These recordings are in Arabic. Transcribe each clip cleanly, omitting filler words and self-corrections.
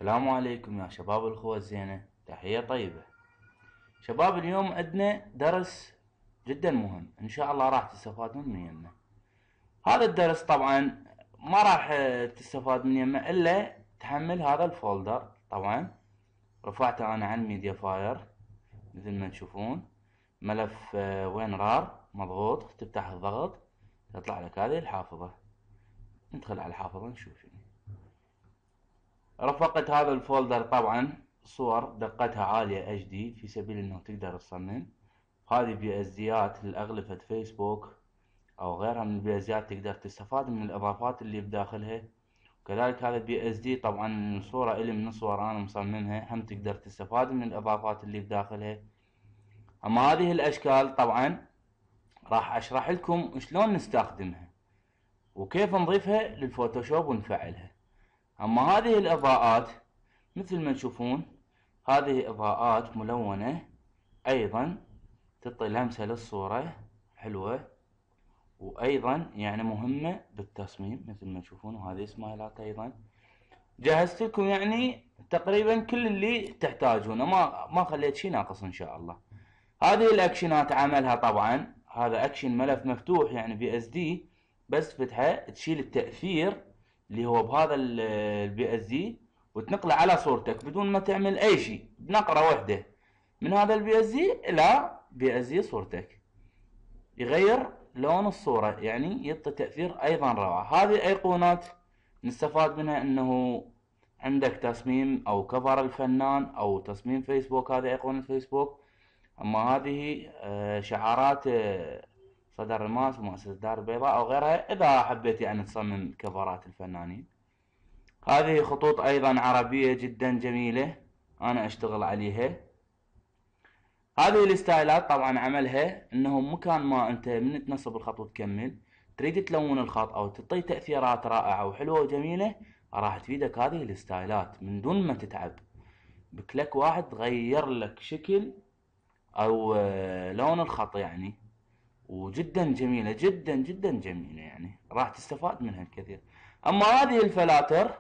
السلام عليكم يا شباب الأخوة الزينة، تحية طيبة. شباب اليوم عندنا درس جدا مهم، إن شاء الله راح تستفادون من يمه. هذا الدرس طبعا ما راح تستفاد من يمه إلا تحمل هذا الفولدر. طبعا رفعته أنا عن ميديا فاير مثل ما تشوفون، ملف وين رار مضغوط، تفتح الضغط تطلع لك هذه الحافظة. ندخل على الحافظة نشوف يعني. رفقت هذا الفولدر طبعا صور دقتها عالية HD في سبيل انه تقدر تصمم. هذه بي اس ديات لأغلفة فيسبوك او غيرها من البي اس ديات، تقدر تستفاد من الاضافات اللي بداخلها. وكذلك هذا البي اس دي طبعا صورة الي من الصور انا مصممها، هم تقدر تستفاد من الاضافات اللي بداخلها. اما هذه الاشكال طبعا راح اشرح لكم شلون نستخدمها وكيف نضيفها للفوتوشوب ونفعلها. اما هذه الاضاءات مثل ما تشوفون، هذه اضاءات ملونة ايضا تعطي لمسة للصورة حلوة، وايضا يعني مهمة بالتصميم مثل ما تشوفون. وهذه سمايلات ايضا. جهزت لكم يعني تقريبا كل اللي تحتاجونه، ما خليت شي ناقص ان شاء الله. هذه الاكشنات عملها طبعا هذا اكشن ملف مفتوح يعني بي اس دي، بس فتحه تشيل التأثير اللي هو بهذا البي اس دي وتنقله على صورتك بدون ما تعمل اي شيء، بنقرة واحدة من هذا البي اس دي الى بي اس دي صورتك، يغير لون الصورة يعني يعطي تأثير ايضا روعة. هذه ايقونات نستفاد منها انه عندك تصميم او كفر الفنان او تصميم فيسبوك، هذه ايقونة فيسبوك. اما هذه شعارات صدر الماس ومؤسسة دار البيضاء او غيرها اذا حبيت يعني تصمم كفرات الفنانين. هذه خطوط ايضا عربية جدا جميلة انا اشتغل عليها. هذه الستايلات طبعا عملها انه مكان ما انت من تنصب الخط وتكمل تريد تلون الخط او تعطي تأثيرات رائعة وحلوة وجميلة، راح تفيدك هذه الستايلات من دون ما تتعب. بكليك واحد تغير لك شكل او لون الخط يعني، وجدا جميلة جدا جدا جميلة يعني راح تستفاد منها الكثير. اما هذه الفلاتر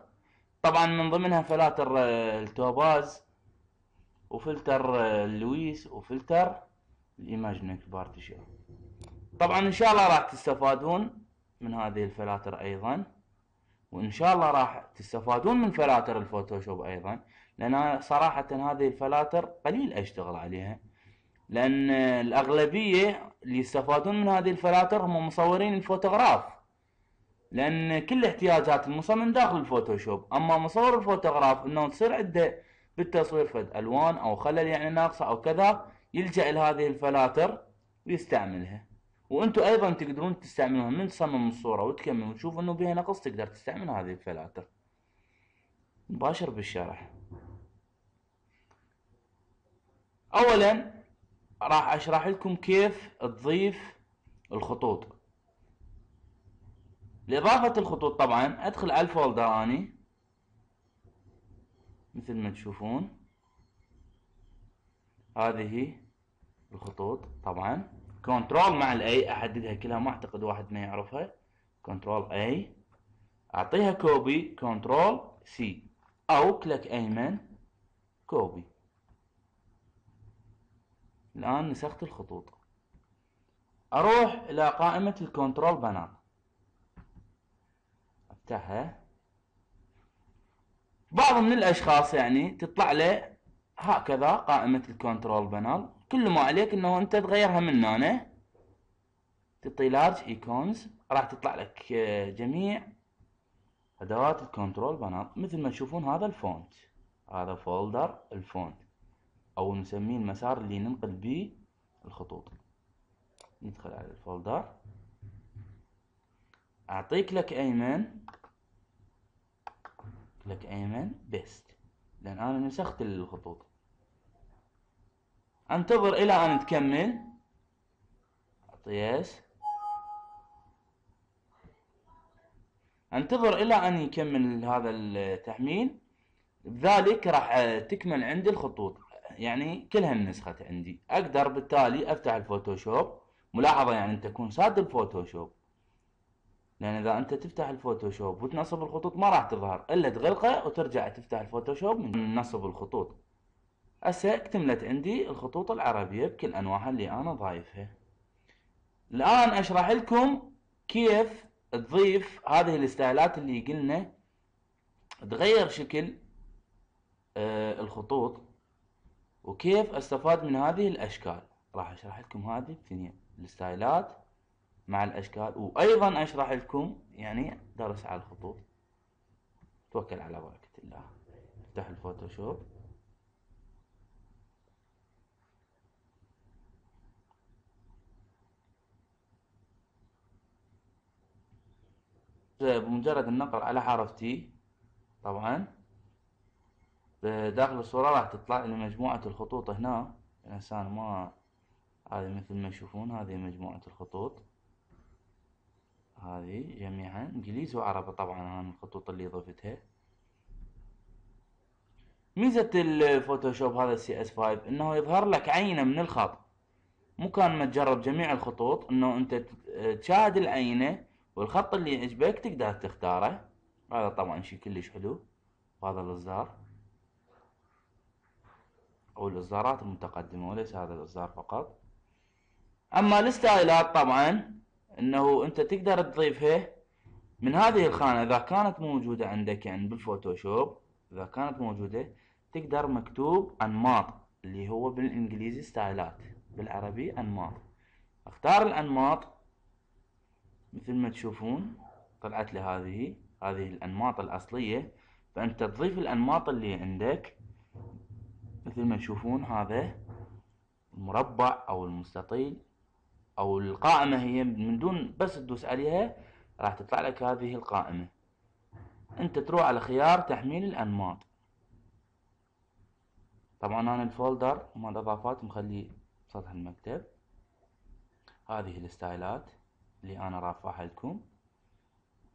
طبعا من ضمنها فلاتر التوباز وفلتر اللويس وفلتر الايماجينيك بارتيشن. طبعا ان شاء الله راح تستفادون من هذه الفلاتر ايضا، وان شاء الله راح تستفادون من فلاتر الفوتوشوب ايضا، لان صراحة هذه الفلاتر قليل اشتغل عليها، لان الاغلبية اللي يستفادون من هذه الفلاتر هم مصورين الفوتوغراف، لان كل احتياجات المصمم داخل الفوتوشوب. اما مصور الفوتوغراف انه تصير عنده بالتصوير فد الوان او خلل يعني ناقصة او كذا، يلجأ لهذه الفلاتر ويستعملها. وانتم ايضا تقدرون تستعملوها من تصمم الصورة وتكمل وتشوف انه بها نقص، تقدر تستعمل هذه الفلاتر. نباشر بالشرح. اولا راح اشرح لكم كيف تضيف الخطوط. لإضافة الخطوط طبعا ادخل على الفولدر اني مثل ما تشوفون. هذه الخطوط طبعا كنترول مع الاي احددها كلها، ما اعتقد واحد ما يعرفها. كنترول اي اعطيها كوبي، كنترول سي او كليك ايمن كوبي. الان نسخت الخطوط. اروح الى قائمة الكنترول بانر افتحها. بعض من الاشخاص يعني تطلع له هكذا قائمة الكنترول بانل، كل ما عليك انه انت تغيرها من هنا، تعطي لارج ايكونز، راح تطلع لك جميع ادوات الكنترول بانل. مثل ما تشوفون هذا الفونت، هذا فولدر الفونت او نسميه المسار اللي ننقل به الخطوط. ندخل على الفولدر، اعطيه كليك ايمن، كليك ايمن بيست، لان انا نسخت الخطوط. انتظر الى ان تكمل، اعطي يس، انتظر الى ان يكمل هذا التحميل. بذلك راح تكمل عندي الخطوط يعني كلها النسخة عندي. اقدر بالتالي افتح الفوتوشوب. ملاحظة يعني انت تكون ساد الفوتوشوب، لان اذا انت تفتح الفوتوشوب وتنصب الخطوط ما راح تظهر الا تغلقه وترجع تفتح الفوتوشوب من نصب الخطوط. هسه اكتملت عندي الخطوط العربية بكل انواعها اللي انا ضايفها. الان اشرح لكم كيف تضيف هذه الستايلات اللي قلنا تغير شكل الخطوط، وكيف استفاد من هذه الاشكال. راح اشرح لكم هذه الثنين، الستايلات مع الاشكال، وايضا اشرح لكم يعني درس على الخطوط. توكل على بركة الله. افتح الفوتوشوب. بمجرد النقر على حرف تي طبعا داخل الصورة راح تطلع لي مجموعة الخطوط هنا. الانسان ما هذه مثل ما تشوفون هذه مجموعة الخطوط، هذه جميعا انجليزي وعربي طبعا انا الخطوط اللي ضفتها. ميزة الفوتوشوب هذا السي اس 5 انه يظهر لك عينة من الخط، مو كان ما تجرب جميع الخطوط انه انت تشاهد العينة والخط اللي يعجبك تقدر تختاره. هذا طبعا شي كلش حلو بهذا الاصدار او الاصدارات المتقدمة، وليس هذا الاصدار فقط. اما الستايلات طبعا انه انت تقدر تضيفها من هذه الخانة اذا كانت موجودة عندك يعني بالفوتوشوب. اذا كانت موجودة تقدر مكتوب انماط اللي هو بالانجليزي ستايلات، بالعربي انماط. اختار الانماط مثل ما تشوفون طلعت لي هذه الانماط الاصلية. فانت تضيف الانماط اللي عندك مثل ما تشوفون هذا المربع او المستطيل او القائمة، هي من دون بس تدوس عليها راح تطلع لك هذه القائمة. انت تروح على خيار تحميل الانماط. طبعا انا الفولدر مال الاضافات مخليه سطح المكتب. هذه الستايلات اللي انا رافعها لكم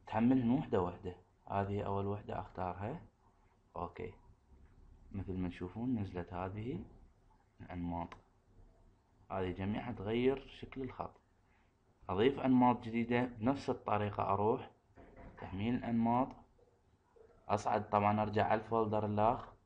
تحملهن وحدة وحدة. هذه اول وحدة اختارها اوكي. مثل ما تشوفون نزلت هذه الانماط، هذه جميعها تغير شكل الخط. اضيف انماط جديدة بنفس الطريقة، اروح تحميل الانماط، اصعد طبعا ارجع على الفولدر الاخ.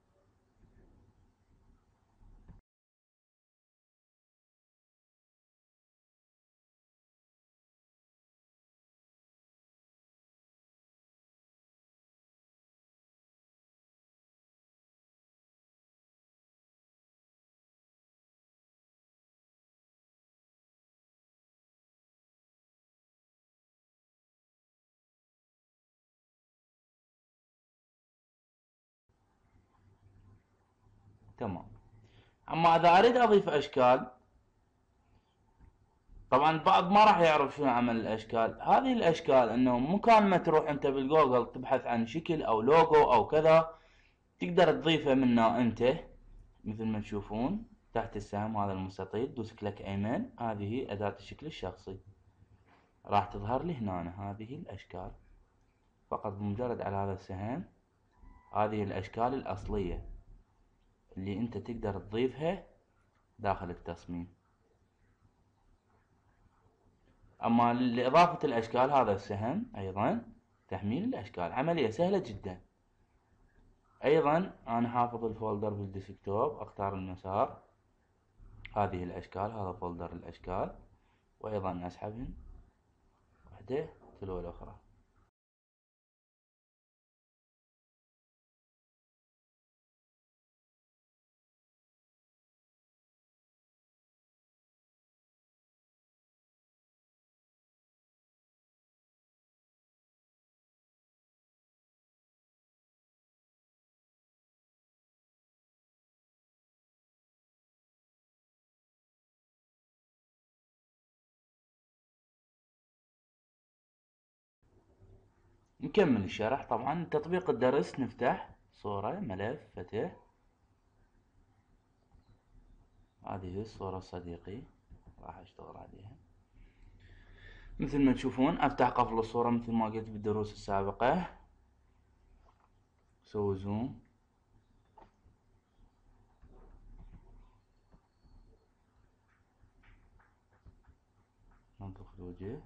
تمام. اما اذا اريد اضيف اشكال، طبعا البعض ما راح يعرف شنو عمل الاشكال. هذه الاشكال انه مكان ما تروح انت بالجوجل تبحث عن شكل او لوجو او كذا تقدر تضيفه منه انت. مثل ما تشوفون تحت السهم هذا المستطيل دوس كليك ايمن، هذه اداة الشكل الشخصي راح تظهر لي هنا هذه الاشكال. فقط بمجرد على هذا السهم هذه الاشكال الاصلية اللي انت تقدر تضيفها داخل التصميم. اما لاضافة الاشكال هذا السهم ايضا تحميل الاشكال عملية سهلة جدا. ايضا انا حافظ الفولدر بالديسكتوب، اختار المسار هذه الاشكال، هذا فولدر الاشكال، وايضا اسحبهن وحدة تلو الاخرى. نكمل الشرح. طبعا تطبيق الدرس نفتح صورة ملف فتح. هذه الصورة صديقي راح اشتغل عليها. مثل ما تشوفون افتح قفل الصورة مثل ما قلت بالدروس السابقة. سوي زوم، ننظف الوجه.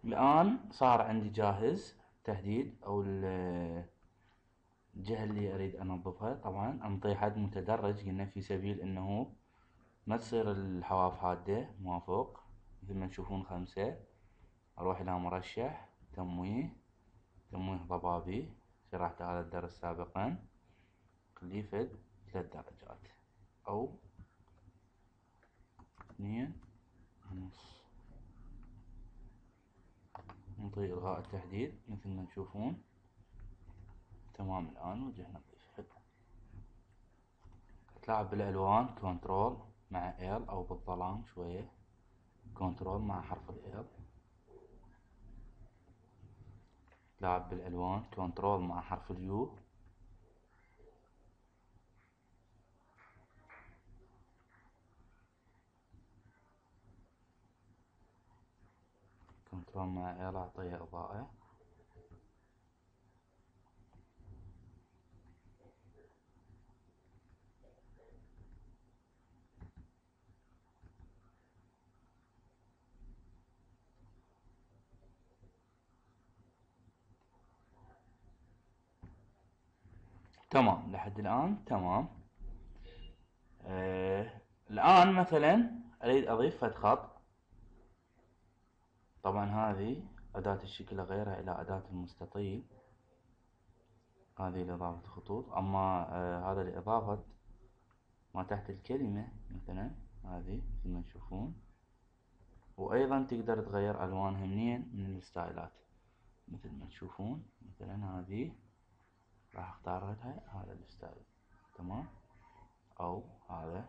الآن صار عندي جاهز تحديد أو الجهة اللي أريد أنظفها. طبعا أنطي حد متدرج، قلنا في سبيل أنه ما تصير الحواف حادة ما فوق. مثل ما تشوفون 5. أروح إلى مرشح تمويه ضبابي، شرحت هذا الدرس سابقا. خليه فد 3 درجات أو 2.5. نطي إلغاء التحديد مثل ما تشوفون. تمام. الآن وجه نظيف حلو. تلعب بالألوان كنترول مع ال أو بالظلام شوية كنترول مع حرف ال. تلعب بالألوان كنترول مع حرف اليو. كنترول مع ال أعطيها إضاءة. تمام لحد الآن تمام. الآن مثلا أريد أضيف فد خط. طبعا هذه أداة الشكل أغيرها إلى أداة المستطيل، هذه لإضافة خطوط. أما هذا لإضافة ما تحت الكلمة مثلا، هذه مثل ما تشوفون. وأيضا تقدر تغير ألوانها منين؟ من الستايلات مثل ما تشوفون. مثلا هذه راح اختار لها هذا الستايل. تمام. أو هذا.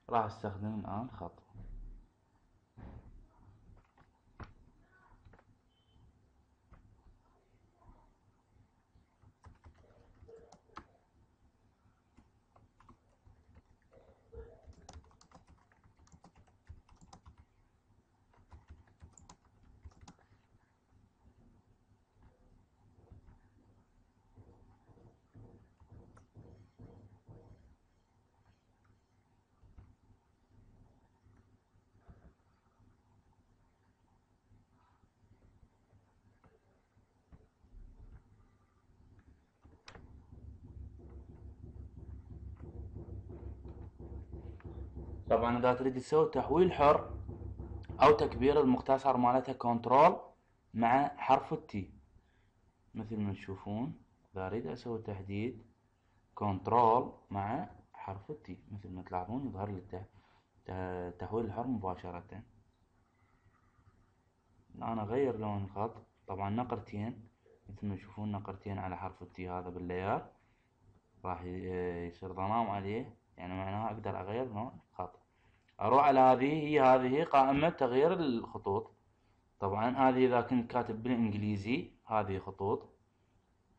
راح استخدم الآن خط. طبعا إذا تريد تسوي تحويل حر أو تكبير، المختصر مالتها كنترول مع حرف التي مثل ما تشوفون. إذا أريد أسوي تحديد كنترول مع حرف التي مثل ما تلاحظون يظهر لي تحويل الحر مباشرة. الآن أغير لون الخط. طبعا نقرتين مثل ما تشوفون، نقرتين على حرف التي هذا بالليار راح يصير ظلام عليه، يعني معناها أقدر أغير لون الخط. أروح على هذه قائمة تغيير الخطوط. طبعا هذه إذا كنت كاتب بالإنجليزي هذه خطوط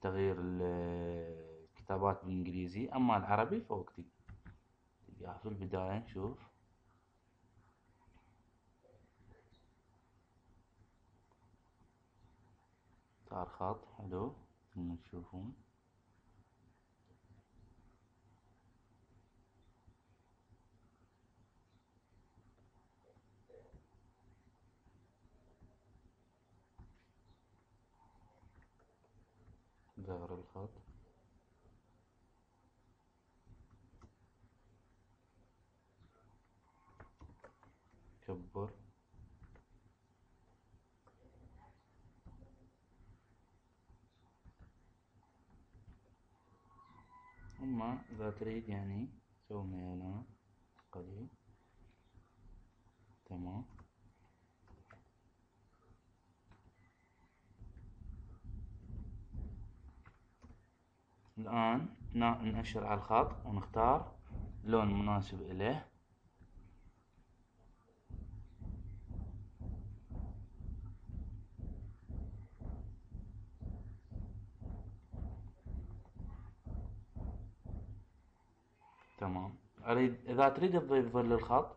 تغيير الكتابات بالإنجليزي. أما العربي فوق تلقاها في البداية. نشوف صار خط حلو مثل ما تشوفون. صغر الخط. كبر. أما إذا تريد يعني سوي ميلان قليل. تمام. الآن نأشر على الخط ونختار لون مناسب إليه. تمام. إذا تريد تضيف ظل الخط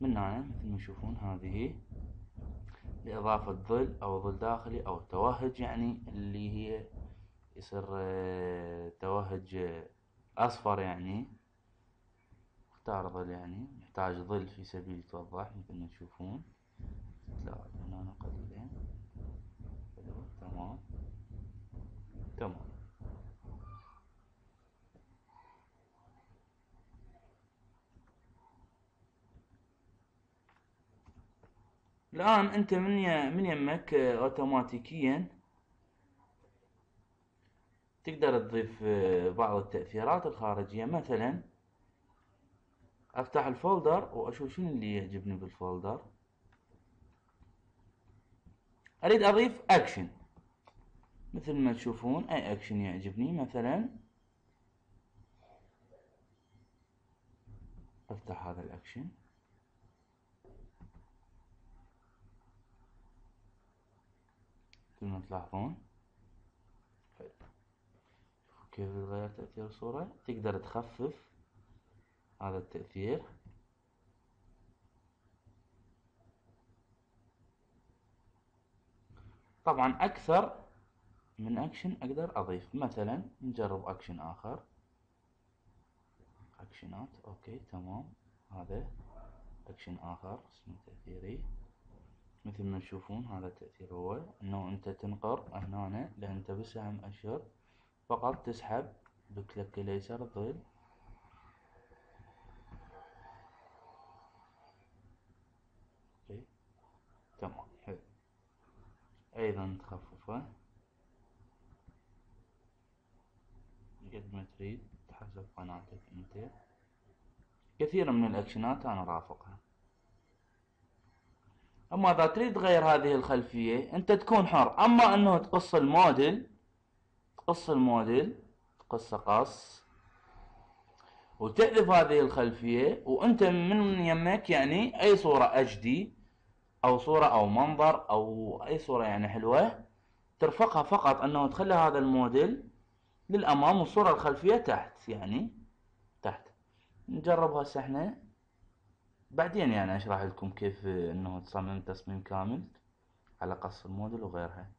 من هنا مثل ما تشوفون هذه لإضافة ظل أو ظل داخلي أو توهج، يعني اللي هي يصير توهج أصفر، يعني اختار ظل، يعني يحتاج ظل في سبيل يتوضح مثل ما تشوفون. لا من هنا قليلين. حلو تمام تمام. الآن أنت من يمك أوتوماتيكيا تقدر تضيف بعض التأثيرات الخارجية. مثلا أفتح الفولدر وأشوف شنو اللي يعجبني بالفولدر. أريد أضيف أكشن، مثل ما تشوفون أي أكشن يعجبني. مثلا أفتح هذا الأكشن، مثل ما تلاحظون. كيف تغير تأثير الصورة؟ تقدر تخفف هذا التأثير. طبعا أكثر من أكشن أقدر أضيف. مثلا نجرب أكشن آخر، أكشنات. أوكي تمام. هذا أكشن آخر اسمه تأثيري. مثل ما تشوفون هذا التأثير هو أنه أنت تنقر هنا، لأن أنت بسهم أشر فقط تسحب بكليك اليسار الظل. أوكي تمام حلو. أيضا تخففه قد ما تريد حسب قناعتك أنت. كثير من الأكشنات أنا رافقها. أما إذا تريد تغير هذه الخلفية أنت تكون حر. أما أنه تقص الموديل، تقص قص وتحذف هذه الخلفية، وأنت من يمك يعني أي صورة HD أو صورة أو منظر أو أي صورة يعني حلوة ترفقها، فقط أنه تخلي هذا الموديل للأمام والصورة الخلفية تحت، يعني تحت. نجرب هسه احنا بعدين، يعني اشرح لكم كيف انه تصمم تصميم كامل على قص الموديل وغيرها.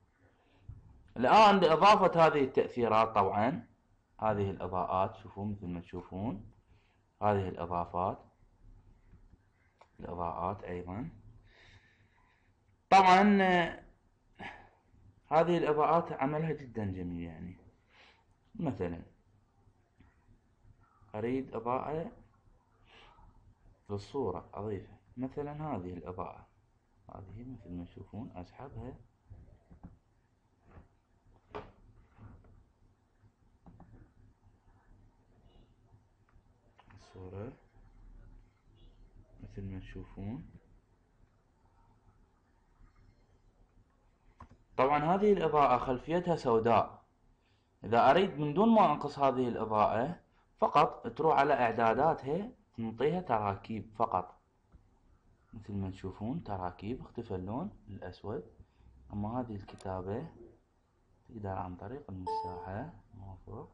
الآن لإضافة هذه التأثيرات، طبعا هذه الإضاءات شوفوا مثل ما تشوفون هذه الإضاءات أيضا. طبعا هذه الإضاءات عملها جدا جميل. يعني مثلا أريد إضاءة للصورة أضيفها، مثلا هذه الإضاءة، هذه مثل ما تشوفون أسحبها الصورة مثل ما تشوفون. طبعا هذه الإضاءة خلفيتها سوداء. إذا أريد من دون ما أنقص هذه الإضاءة فقط تروح على إعداداتها تنطيها تراكيب فقط، مثل ما تشوفون تراكيب. اختفى اللون الأسود. أما هذه الكتابة تقدر عن طريق المساحة موافق.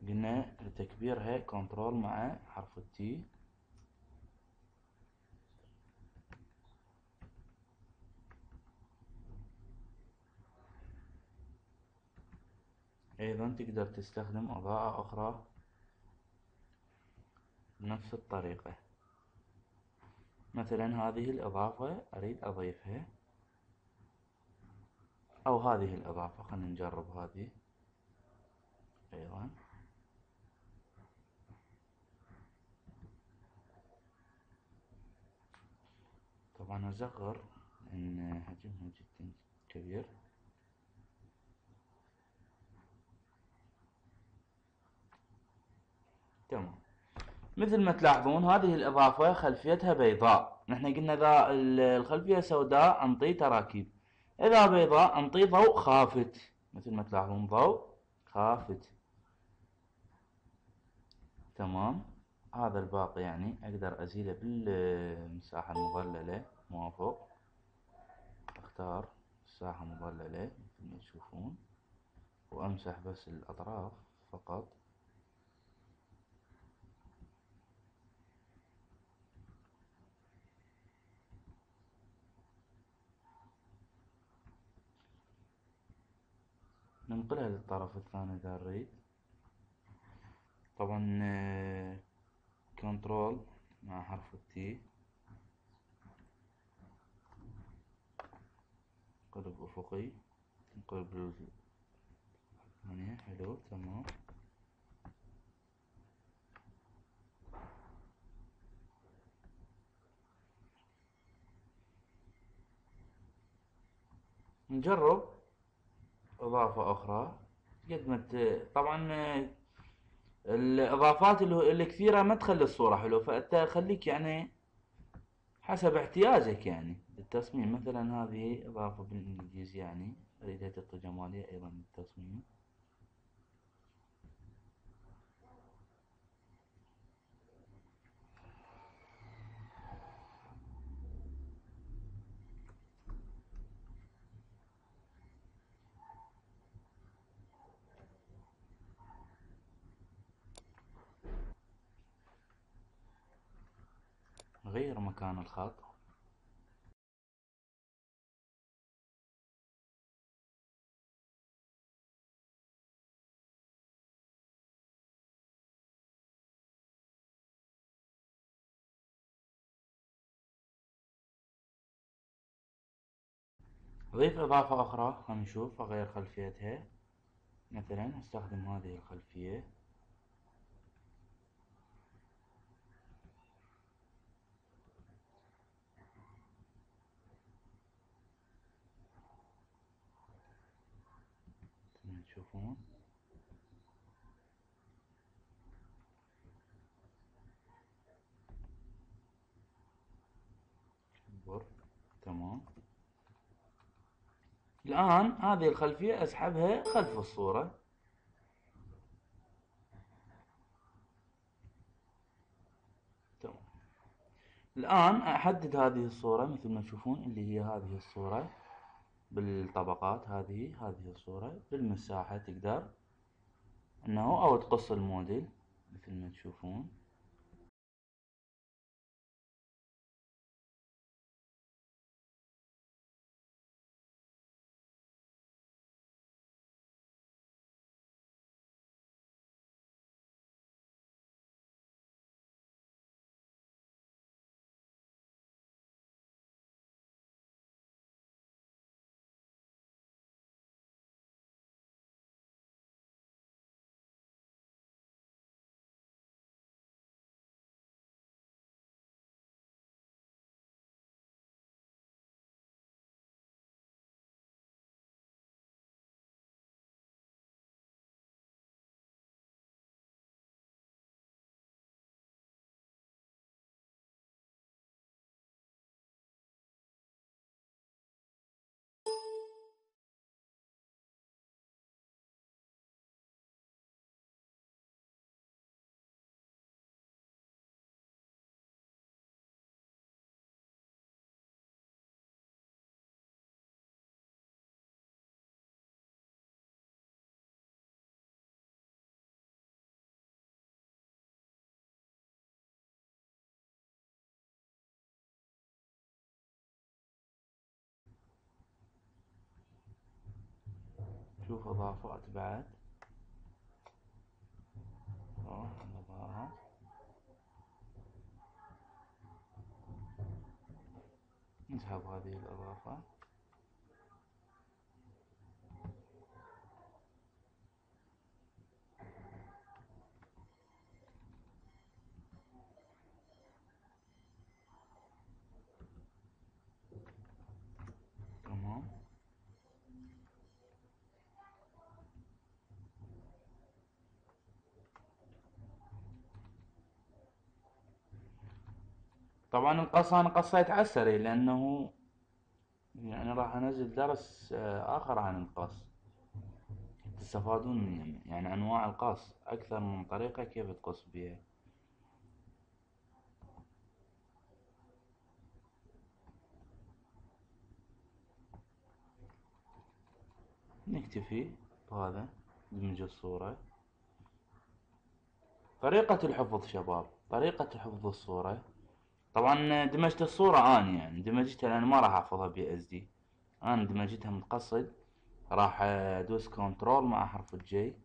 قلنا لتكبيرها كنترول مع حرف التي. أيضا تقدر تستخدم إضاءة أخرى بنفس الطريقة. مثلا هذه الإضافة أريد أضيفها، أو هذه الإضافة خلينا نجرب هذه أيضا. طبعا أصغر لأن حجمها جدا كبير. تمام. مثل ما تلاحظون هذه الإضافة خلفيتها بيضاء. نحن قلنا إذا الخلفية سوداء أنطي تراكيب، إذا بيضاء أنطي ضوء خافت. مثل ما تلاحظون ضوء خافت. تمام. هذا الباقي يعني أقدر أزيله بالمساحة المظللة. موافق. أختار مساحة مظللة مثل ما تشوفون وأمسح بس الأطراف فقط. ننقلها للطرف الثاني إذا نريد. طبعا كنترول مع حرف التي، قلب أفقي، نقلب الثانية. حلو تمام. نجرب إضافة أخرى قد ما طبعا الإضافات الكثيرة ما تخلي الصورة حلوة، فأنت خليك يعني حسب احتياجك يعني للتصميم. مثلا هذه إضافة بالإنجليزي، يعني أريدها تعطي جمالية أيضا للتصميم. غير مكان الخط. أضيف إضافة أخرى، خلينا نشوف. أغير خلفيتها، مثلا أستخدم هذه الخلفية. مثل ما تشوفون. كبر. تمام. الآن هذه الخلفية أسحبها خلف الصورة. تمام. الآن أحدد هذه الصورة مثل ما تشوفون، اللي هي هذه الصورة بالطبقات. هذه الصورة بالمساحة تقدر انه او تقص الموديل مثل ما تشوفون. شوف اضافات بعد. نضعها. نسحب هذه الاضافة. تمام. طبعا القص انا قصيت على السريع لانه يعني راح انزل درس اخر عن القص، تستفادون منه. يعني انواع القص اكثر من طريقة كيف تقص بها. نكتفي بهذا. ندمج الصورة. طريقة الحفظ شباب، طريقة حفظ الصورة. طبعا دمجت الصورة أنا، يعني دمجتها لأن ما راح أحفظها بي اس دي. أنا دمجتها متقصد راح ادوس كنترول مع حرف الجي،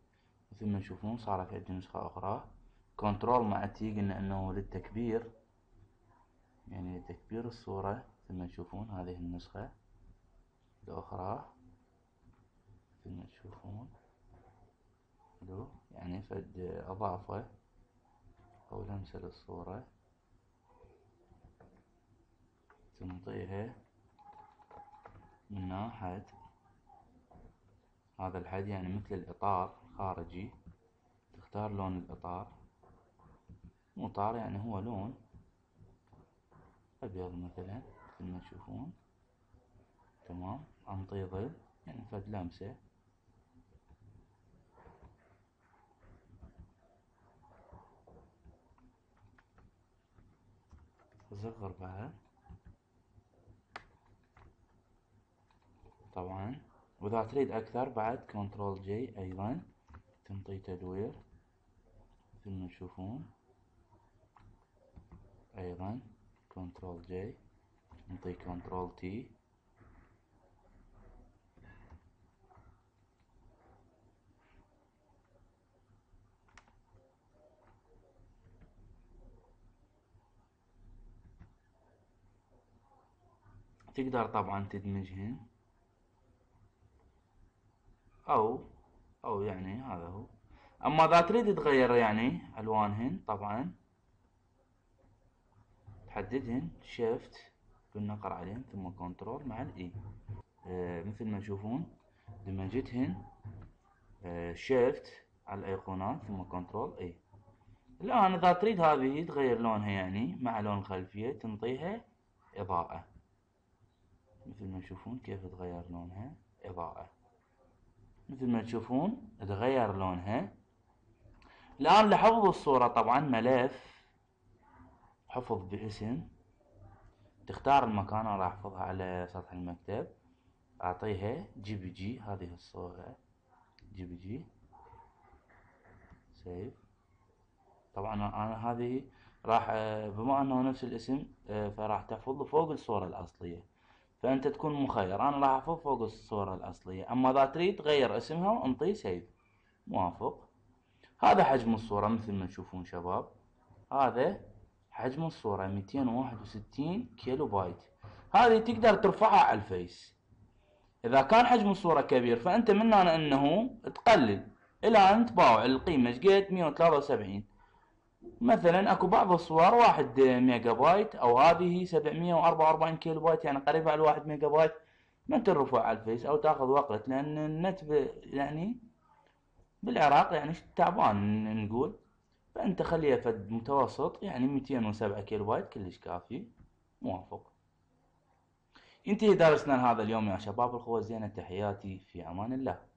مثل ما تشوفون صارت عندي نسخة اخرى. كنترول مع تي قلنا انه للتكبير، يعني لتكبير الصورة. مثل ما تشوفون هذه النسخة الاخرى، مثل ما تشوفون حلو، يعني فد اضافة او لمسة للصورة تنطيها من حد. هذا الحد يعني مثل الاطار الخارجي، تختار لون الاطار. مو طار يعني هو لون ابيض مثلا، مثل ما تشوفون. تمام، انطي ظل يعني فد لمسة. اصغر بعد طبعا، واذا تريد اكثر بعد كنترول جي ايضا تنطي تدوير، مثل ما تشوفون. ايضا كنترول جي، نعطي كنترول تي. تقدر طبعا تدمجهن او يعني هذا هو. اما اذا تريد تغير يعني الوانهن طبعا تحددهن شيفت بالنقر عليهن ثم كنترول مع الاي. مثل ما تشوفون دمجتهن شيفت على الايقونات ثم كنترول اي. الان اذا تريد هذه تغير لونها يعني مع لون الخلفية تنطيها اضاءة، مثل ما تشوفون كيف تغير لونها اضاءة. مثل ما تشوفون تغير لونها. الان لحفظ الصورة طبعا ملف حفظ باسم، تختار المكان. انا راح احفظها على سطح المكتب، اعطيها جي بي جي هذه الصورة، جي بي جي سيف. طبعا انا هذه راح بما انه نفس الاسم فراح تحفظ فوق الصورة الاصلية، فانت تكون مخير. انا راح احفظ فوق الصورة الاصلية، اما اذا تريد تغير اسمها وانطي سيف. موافق. هذا حجم الصورة مثل ما تشوفون شباب، هذا حجم الصورة 261 كيلو بايت. هذه تقدر ترفعها على الفيس. اذا كان حجم الصورة كبير فانت من هنا انه تقلل الى ان تباوع القيمة شقد 173. مثلا اكو بعض الصور 1 ميجا بايت، او هذه 744 كيلو بايت يعني قريبة على 1 ميجا بايت. ما ترفع على الفيس او تاخذ وقت، لان النت يعني بالعراق يعني تعبان نقول. فانت خليها فد متوسط يعني 207 كيلو بايت كلش كافي. موافق. ينتهي درسنا هذا اليوم يا شباب الخوة زينة، تحياتي في امان الله.